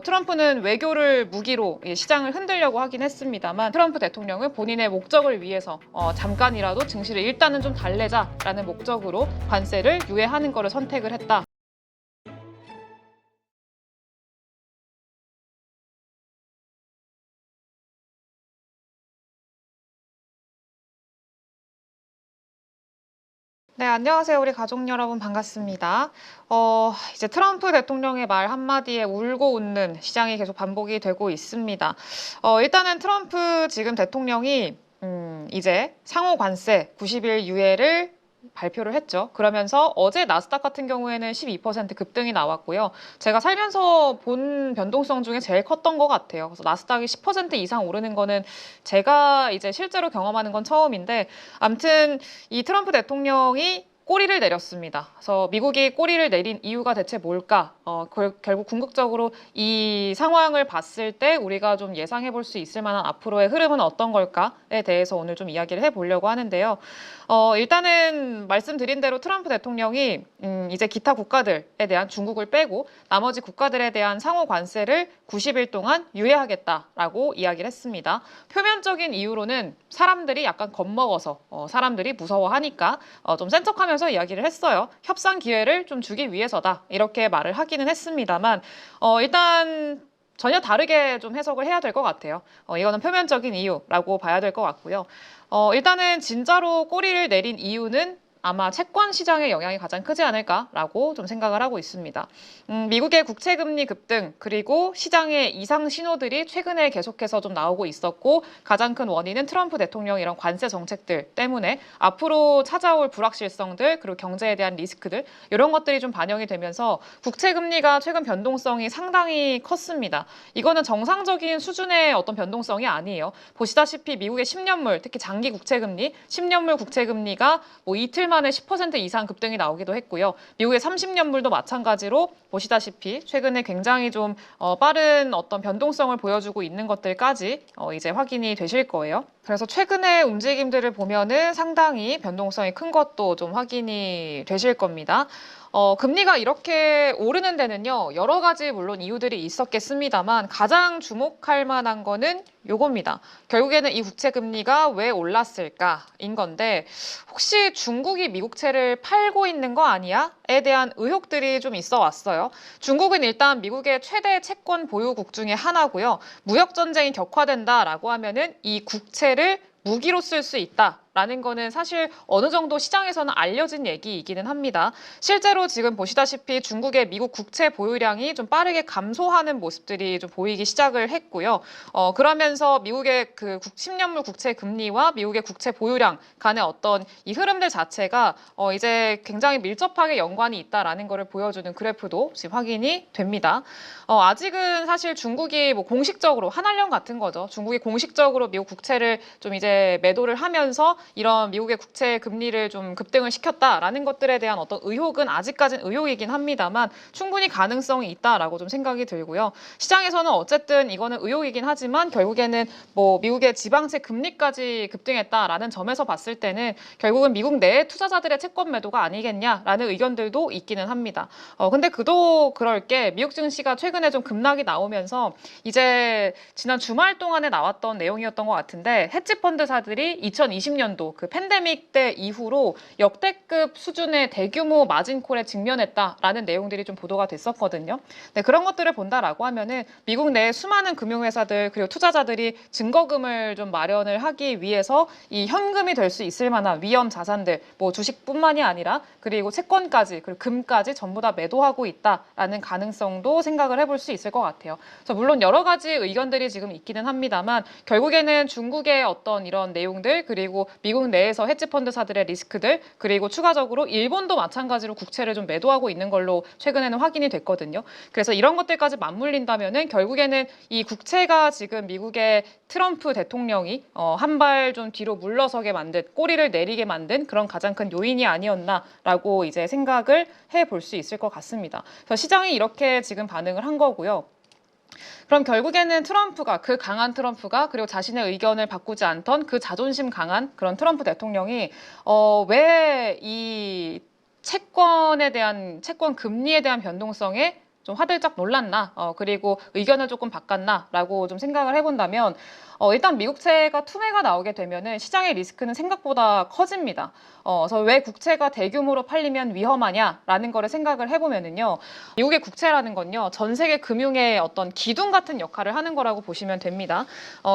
트럼프는 외교를 무기로 시장을 흔들려고 하긴 했습니다만 트럼프 대통령은 본인의 목적을 위해서 잠깐이라도 증시를 일단은 좀 달래자라는 목적으로 관세를 유예하는 것을 선택을 했다. 네, 안녕하세요. 우리 가족 여러분 반갑습니다. 이제 트럼프 대통령의 말 한마디에 울고 웃는 시장이 계속 반복이 되고 있습니다. 일단은 트럼프 지금 대통령이 이제 상호 관세 90일 유예를 발표를 했죠. 그러면서 어제 나스닥 같은 경우에는 12% 급등이 나왔고요. 제가 살면서 본 변동성 중에 제일 컸던 것 같아요. 그래서 나스닥이 10% 이상 오르는 거는 제가 이제 실제로 경험하는 건 처음인데, 아무튼 이 트럼프 대통령이 꼬리를 내렸습니다. 그래서 미국이 꼬리를 내린 이유가 대체 뭘까? 결국 궁극적으로 이 상황을 봤을 때 우리가 좀 예상해 볼 수 있을 만한 앞으로의 흐름은 어떤 걸까에 대해서 오늘 좀 이야기를 해보려고 하는데요. 일단은 말씀드린 대로 트럼프 대통령이 이제 기타 국가들에 대한 중국을 빼고 나머지 국가들에 대한 상호 관세를 90일 동안 유예하겠다라고 이야기를 했습니다. 표면적인 이유로는 사람들이 약간 겁먹어서 사람들이 무서워하니까 좀 센 척하면서 이야기를 했어요. 협상 기회를 좀 주기 위해서다 이렇게 말을 하기는 했습니다만 일단 전혀 다르게 좀 해석을 해야 될 것 같아요. 이거는 표면적인 이유라고 봐야 될 것 같고요. 일단은 진짜로 꼬리를 내린 이유는 아마 채권 시장의 영향이 가장 크지 않을까라고 좀 생각을 하고 있습니다. 미국의 국채금리 급등 그리고 시장의 이상 신호들이 최근에 계속해서 좀 나오고 있었고, 가장 큰 원인은 트럼프 대통령 이런 관세 정책들 때문에 앞으로 찾아올 불확실성들 그리고 경제에 대한 리스크들 이런 것들이 좀 반영이 되면서 국채금리가 최근 변동성이 상당히 컸습니다. 이거는 정상적인 수준의 어떤 변동성이 아니에요. 보시다시피 미국의 10년물 특히 장기 국채금리 10년물 국채금리가 뭐 이틀 만에 10% 이상 급등이 나오기도 했고요. 미국의 30년물도 마찬가지로 보시다시피 최근에 굉장히 좀 빠른 어떤 변동성을 보여주고 있는 것들까지 이제 확인이 되실 거예요. 그래서 최근의 움직임들을 보면은 상당히 변동성이 큰 것도 좀 확인이 되실 겁니다. 금리가 이렇게 오르는 데는요, 여러 가지 물론 이유들이 있었겠습니다만 가장 주목할 만한 거는 요겁니다. 결국에는 이 국채 금리가 왜 올랐을까인 건데, 혹시 중국이 미국채를 팔고 있는 거 아니야?에 대한 의혹들이 좀 있어 왔어요. 중국은 일단 미국의 최대 채권 보유국 중에 하나고요. 무역 전쟁이 격화된다라고 하면은 이 국채를 무기로 쓸 수 있다라는 거는 사실 어느 정도 시장에서는 알려진 얘기이기는 합니다. 실제로 지금 보시다시피 중국의 미국 국채 보유량이 좀 빠르게 감소하는 모습들이 좀 보이기 시작을 했고요. 그러면서 미국의 그 10년물 국채 금리와 미국의 국채 보유량 간의 어떤 이 흐름들 자체가 이제 굉장히 밀접하게 연관이 있다라는 것을 보여주는 그래프도 지금 확인이 됩니다. 아직은 사실 중국이 뭐 공식적으로 한알령 같은 거죠. 중국이 공식적으로 미국 국채를 좀 이제 매도를 하면서 이런 미국의 국채 금리를 좀 급등을 시켰다라는 것들에 대한 어떤 의혹은 아직까지는 의혹이긴 합니다만 충분히 가능성이 있다라고 좀 생각이 들고요. 시장에서는 어쨌든 이거는 의혹이긴 하지만 결국에는 뭐 미국의 지방채 금리까지 급등했다라는 점에서 봤을 때는 결국은 미국 내 투자자들의 채권 매도가 아니겠냐라는 의견들도 있기는 합니다. 근데 그도 그럴 게 미국 증시가 최근에 좀 급락이 나오면서 이제 지난 주말 동안에 나왔던 내용이었던 것 같은데, 헤지펀드사들이 2020년도 그 팬데믹 때 이후로 역대급 수준의 대규모 마진콜에 직면했다라는 내용들이 좀 보도가 됐었거든요. 네, 그런 것들을 본다라고 하면은 미국 내 수많은 금융회사들 그리고 투자자들이 증거금을 좀 마련을 하기 위해서 이 현금이 될 수 있을 만한 위험 자산들, 뭐 주식뿐만이 아니라 그리고 채권까지 그리고 금까지 전부 다 매도하고 있다라는 가능성도 생각을 해볼 수 있을 것 같아요. 그래서 물론 여러 가지 의견들이 지금 있기는 합니다만 결국에는 중국의 어떤 이런 내용들 그리고 미국 내에서 헤지펀드사들의 리스크들 그리고 추가적으로 일본도 마찬가지로 국채를 좀 매도하고 있는 걸로 최근에는 확인이 됐거든요. 그래서 이런 것들까지 맞물린다면은 결국에는 이 국채가 지금 미국의 트럼프 대통령이 한 발 좀 뒤로 물러서게 만든 꼬리를 내리게 만든 그런 가장 큰 요인이 아니었나라고 이제 생각을 해볼 수 있을 것 같습니다. 그래서 시장이 이렇게 지금 반응을 한 거고요. 그럼 결국에는 트럼프가 그 강한 트럼프가 그리고 자신의 의견을 바꾸지 않던 그 자존심 강한 그런 트럼프 대통령이 왜 이 채권 금리에 대한 변동성에 좀 화들짝 놀랐나, 그리고 의견을 조금 바꿨나라고 좀 생각을 해본다면 일단 미국채가 투매가 나오게 되면은 시장의 리스크는 생각보다 커집니다. 그래서 왜 국채가 대규모로 팔리면 위험하냐라는 거를 생각을 해보면은요, 미국의 국채라는 건요, 전 세계 금융의 어떤 기둥 같은 역할을 하는 거라고 보시면 됩니다.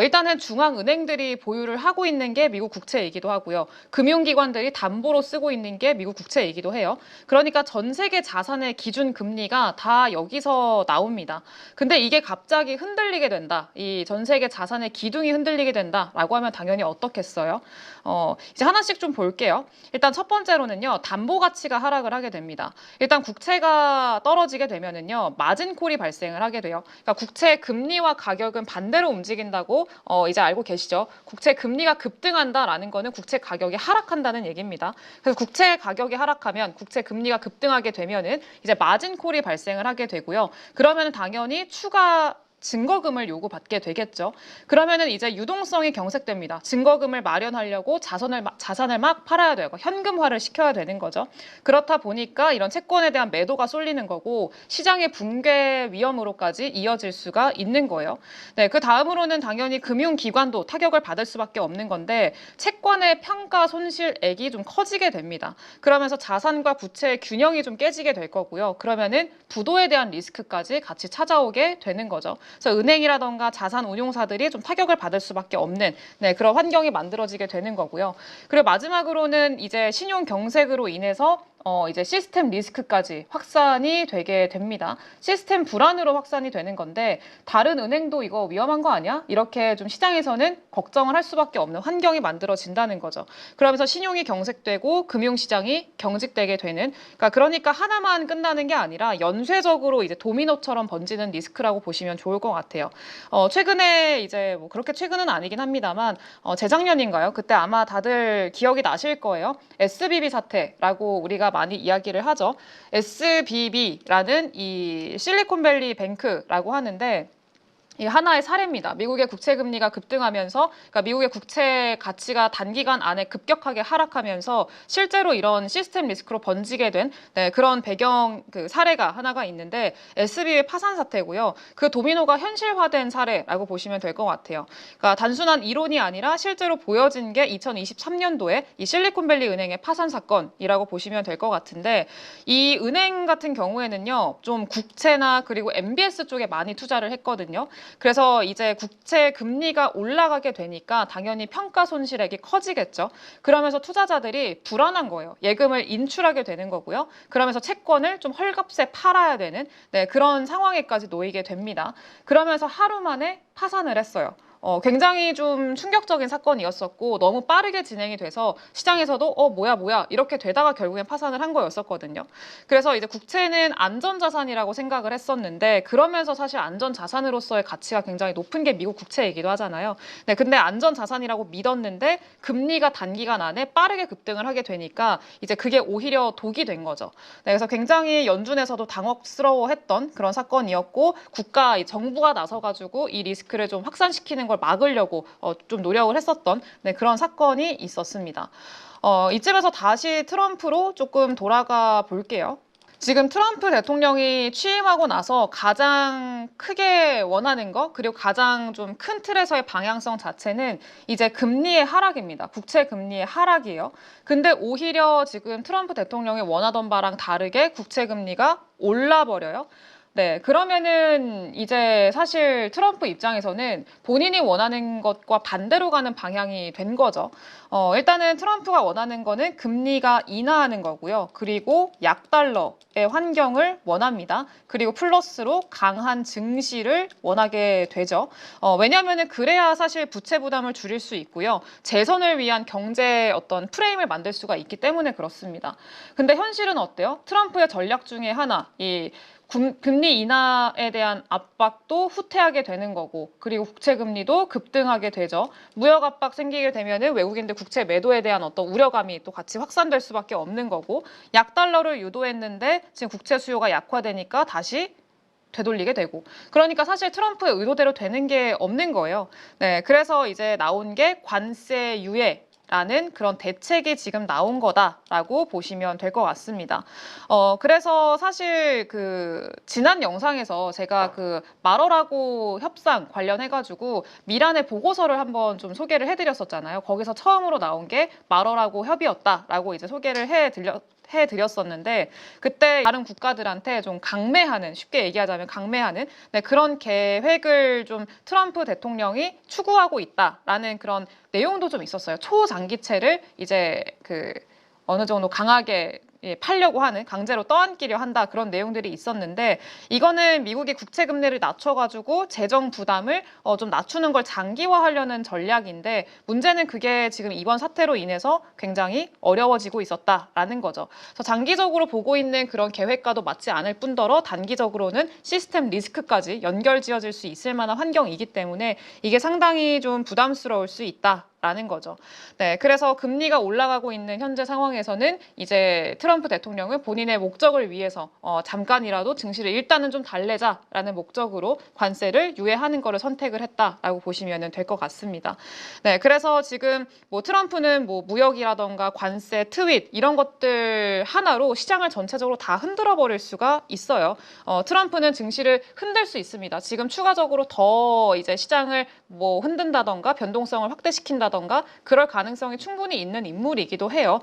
일단은 중앙은행들이 보유를 하고 있는 게 미국 국채이기도 하고요. 금융기관들이 담보로 쓰고 있는 게 미국 국채이기도 해요. 그러니까 전 세계 자산의 기준 금리가 다 여기서 나옵니다. 근데 이게 갑자기 흔들리게 된다. 이 전 세계 자산의 기둥이 흔들리게 된다라고 하면 당연히 어떻겠어요? 이제 하나씩 좀 볼게요. 일단 첫 번째로는요, 담보 가치가 하락을 하게 됩니다. 일단 국채가 떨어지게 되면은요, 마진콜이 발생을 하게 돼요. 그러니까 국채 금리와 가격은 반대로 움직인다고 이제 알고 계시죠? 국채 금리가 급등한다라는 거는 국채 가격이 하락한다는 얘기입니다. 그래서 국채 가격이 하락하면 국채 금리가 급등하게 되면은 이제 마진콜이 발생을 하게 되고요. 그러면 당연히 추가 증거금을 요구받게 되겠죠. 그러면은 이제 유동성이 경색됩니다. 증거금을 마련하려고 자산을 막 팔아야 돼요. 현금화를 시켜야 되는 거죠. 그렇다 보니까 이런 채권에 대한 매도가 쏠리는 거고 시장의 붕괴 위험으로까지 이어질 수가 있는 거예요. 네, 그 다음으로는 당연히 금융기관도 타격을 받을 수밖에 없는 건데 채권의 평가 손실액이 좀 커지게 됩니다. 그러면서 자산과 부채의 균형이 좀 깨지게 될 거고요. 그러면은 부도에 대한 리스크까지 같이 찾아오게 되는 거죠. 그래서 은행이라던가 자산 운용사들이 좀 타격을 받을 수밖에 없는 그런 환경이 만들어지게 되는 거고요. 그리고 마지막으로는 이제 신용 경색으로 인해서 이제 시스템 리스크까지 확산이 되게 됩니다. 시스템 불안으로 확산이 되는 건데 다른 은행도 이거 위험한 거 아니야? 이렇게 좀 시장에서는 걱정을 할 수밖에 없는 환경이 만들어진다는 거죠. 그러면서 신용이 경색되고 금융시장이 경직되게 되는 그러니까 하나만 끝나는 게 아니라 연쇄적으로 이제 도미노처럼 번지는 리스크라고 보시면 좋을 것 같아요. 최근에 이제 뭐 그렇게 최근은 아니긴 합니다만 재작년인가요? 그때 아마 다들 기억이 나실 거예요. SBB 사태라고 우리가 많이 이야기를 하죠. SBB라는 이 실리콘밸리 뱅크라고 하는데 이 하나의 사례입니다. 미국의 국채 금리가 급등하면서 그러니까 미국의 국채 가치가 단기간 안에 급격하게 하락하면서 실제로 이런 시스템 리스크로 번지게 된 그런 배경 사례가 하나가 있는데 SBB 파산 사태고요. 그 도미노가 현실화된 사례라고 보시면 될 것 같아요. 그러니까 단순한 이론이 아니라 실제로 보여진 게 2023년도에 이 실리콘밸리 은행의 파산 사건이라고 보시면 될 것 같은데 이 은행 같은 경우에는요, 좀 국채나 그리고 MBS 쪽에 많이 투자를 했거든요. 그래서 이제 국채 금리가 올라가게 되니까 당연히 평가 손실액이 커지겠죠. 그러면서 투자자들이 불안한 거예요. 예금을 인출하게 되는 거고요. 그러면서 채권을 좀 헐값에 팔아야 되는 그런 상황에까지 놓이게 됩니다. 그러면서 하루 만에 파산을 했어요. 굉장히 좀 충격적인 사건이었었고 너무 빠르게 진행이 돼서 시장에서도 뭐야 이렇게 되다가 결국엔 파산을 한 거였었거든요. 그래서 이제 국채는 안전자산이라고 생각을 했었는데 그러면서 사실 안전자산으로서의 가치가 굉장히 높은 게 미국 국채이기도 하잖아요. 네, 근데 안전자산이라고 믿었는데 금리가 단기간 안에 빠르게 급등을 하게 되니까 이제 그게 오히려 독이 된 거죠. 네, 그래서 굉장히 연준에서도 당혹스러워했던 그런 사건이었고 정부가 나서가지고 이 리스크를 좀 확산시키는 걸 막으려고 좀 노력을 했었던 그런 사건이 있었습니다. 이쯤에서 다시 트럼프로 조금 돌아가 볼게요. 지금 트럼프 대통령이 취임하고 나서 가장 크게 원하는 거 그리고 가장 좀 큰 틀에서의 방향성 자체는 이제 금리의 하락입니다. 국채 금리의 하락이에요. 근데 오히려 지금 트럼프 대통령이 원하던 바랑 다르게 국채 금리가 올라버려요. 네, 그러면은 이제 사실 트럼프 입장에서는 본인이 원하는 것과 반대로 가는 방향이 된 거죠. 일단은 트럼프가 원하는 거는 금리가 인하하는 거고요. 그리고 약달러의 환경을 원합니다. 그리고 플러스로 강한 증시를 원하게 되죠. 왜냐하면은 그래야 사실 부채 부담을 줄일 수 있고요. 재선을 위한 경제 어떤 프레임을 만들 수가 있기 때문에 그렇습니다. 근데 현실은 어때요? 트럼프의 전략 중에 하나, 이 금리 인하에 대한 압박도 후퇴하게 되는 거고 그리고 국채 금리도 급등하게 되죠. 무역 압박 생기게 되면은 외국인들 국채 매도에 대한 어떤 우려감이 또 같이 확산될 수밖에 없는 거고 약달러를 유도했는데 지금 국채 수요가 약화되니까 다시 되돌리게 되고 그러니까 사실 트럼프의 의도대로 되는 게 없는 거예요. 네, 그래서 이제 나온 게 관세 유예 라는 그런 대책이 지금 나온 거다라고 보시면 될 것 같습니다. 그래서 사실 그 지난 영상에서 제가 그 말어라고 협상 관련해가지고 미란의 보고서를 한번 좀 소개를 해드렸었잖아요. 거기서 처음으로 나온 게 말어라고 협의였다라고 이제 소개를 해드렸었는데 그때 다른 국가들한테 좀 강매하는, 쉽게 얘기하자면 강매하는 그런 계획을 좀 트럼프 대통령이 추구하고 있다라는 그런 내용도 좀 있었어요. 초장기채를 이제 그 어느 정도 강하게 팔려고 하는, 강제로 떠안기려 한다, 그런 내용들이 있었는데 이거는 미국이 국채 금리를 낮춰가지고 재정 부담을 좀 낮추는 걸 장기화하려는 전략인데 문제는 그게 지금 이번 사태로 인해서 굉장히 어려워지고 있었다라는 거죠. 그래서 장기적으로 보고 있는 그런 계획과도 맞지 않을 뿐더러 단기적으로는 시스템 리스크까지 연결지어질 수 있을 만한 환경이기 때문에 이게 상당히 좀 부담스러울 수 있다. 라는 거죠. 네, 그래서 금리가 올라가고 있는 현재 상황에서는 이제 트럼프 대통령은 본인의 목적을 위해서 잠깐이라도 증시를 일단은 좀 달래자라는 목적으로 관세를 유예하는 거를 선택을 했다라고 보시면 될 것 같습니다. 네, 그래서 지금 뭐 트럼프는 뭐 무역이라던가 관세, 트윗 이런 것들 하나로 시장을 전체적으로 다 흔들어 버릴 수가 있어요. 트럼프는 증시를 흔들 수 있습니다. 지금 추가적으로 더 이제 시장을 뭐 흔든다던가 변동성을 확대시킨다던가 그럴 가능성이 충분히 있는 인물이기도 해요.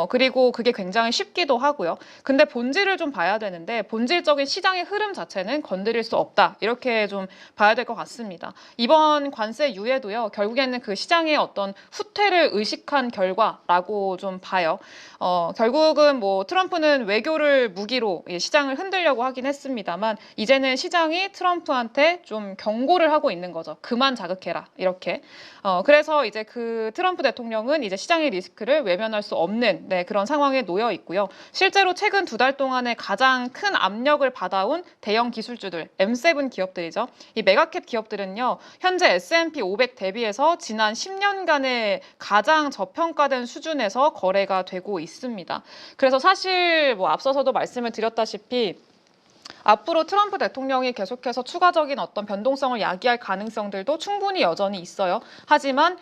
그리고 그게 굉장히 쉽기도 하고요. 근데 본질을 좀 봐야 되는데 본질적인 시장의 흐름 자체는 건드릴 수 없다. 이렇게 좀 봐야 될 것 같습니다. 이번 관세 유예도요. 결국에는 그 시장의 어떤 후퇴를 의식한 결과라고 좀 봐요. 결국은 뭐 트럼프는 외교를 무기로 시장을 흔들려고 하긴 했습니다만 이제는 시장이 트럼프한테 좀 경고를 하고 있는 거죠. 그만 자극해라. 이렇게. 그래서 이제 그 트럼프 대통령은 이제 시장의 리스크를 외면할 수 없는 그런 상황에 놓여 있고요. 실제로 최근 2달 동안에 가장 큰 압력을 받아온 대형 기술주들, M7 기업들이죠. 이 메가캡 기업들은요. 현재 S&P 500 대비해서 지난 10년간의 가장 저평가된 수준에서 거래가 되고 있습니다. 그래서 사실 뭐 앞서서도 말씀을 드렸다시피 앞으로 트럼프 대통령이 계속해서 추가적인 어떤 변동성을 야기할 가능성들도 충분히 여전히 있어요. 하지만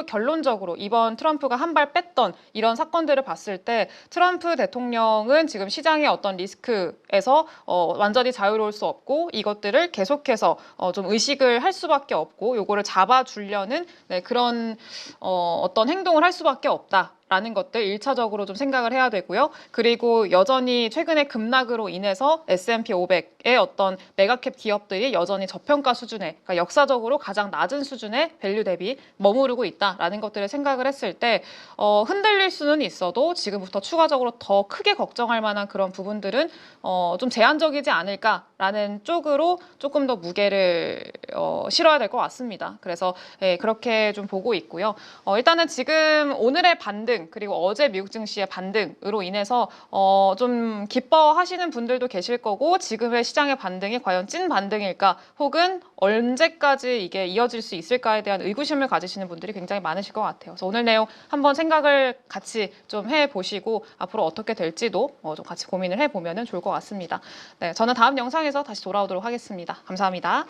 결론적으로 이번 트럼프가 한 발 뺐던 이런 사건들을 봤을 때 트럼프 대통령은 지금 시장의 어떤 리스크에서 완전히 자유로울 수 없고 이것들을 계속해서 좀 의식을 할 수밖에 없고 요거를 잡아주려는 그런 어떤 행동을 할 수밖에 없다. 라는 것들 1차적으로 좀 생각을 해야 되고요. 그리고 여전히 최근에 급락으로 인해서 S&P 500의 어떤 메가캡 기업들이 여전히 저평가 수준에, 그러니까 역사적으로 가장 낮은 수준의 밸류 대비 머무르고 있다라는 것들을 생각을 했을 때 흔들릴 수는 있어도 지금부터 추가적으로 더 크게 걱정할 만한 그런 부분들은 좀 제한적이지 않을까라는 쪽으로 조금 더 무게를 실어야 될 것 같습니다. 그래서 그렇게 좀 보고 있고요. 일단은 지금 오늘의 반등 그리고 어제 미국 증시의 반등으로 인해서 좀 기뻐하시는 분들도 계실 거고 지금의 시장의 반등이 과연 찐 반등일까 혹은 언제까지 이게 이어질 수 있을까에 대한 의구심을 가지시는 분들이 굉장히 많으실 것 같아요. 그래서 오늘 내용 한번 생각을 같이 좀 해보시고 앞으로 어떻게 될지도 좀 같이 고민을 해보면 좋을 것 같습니다. 네, 저는 다음 영상에서 다시 돌아오도록 하겠습니다. 감사합니다.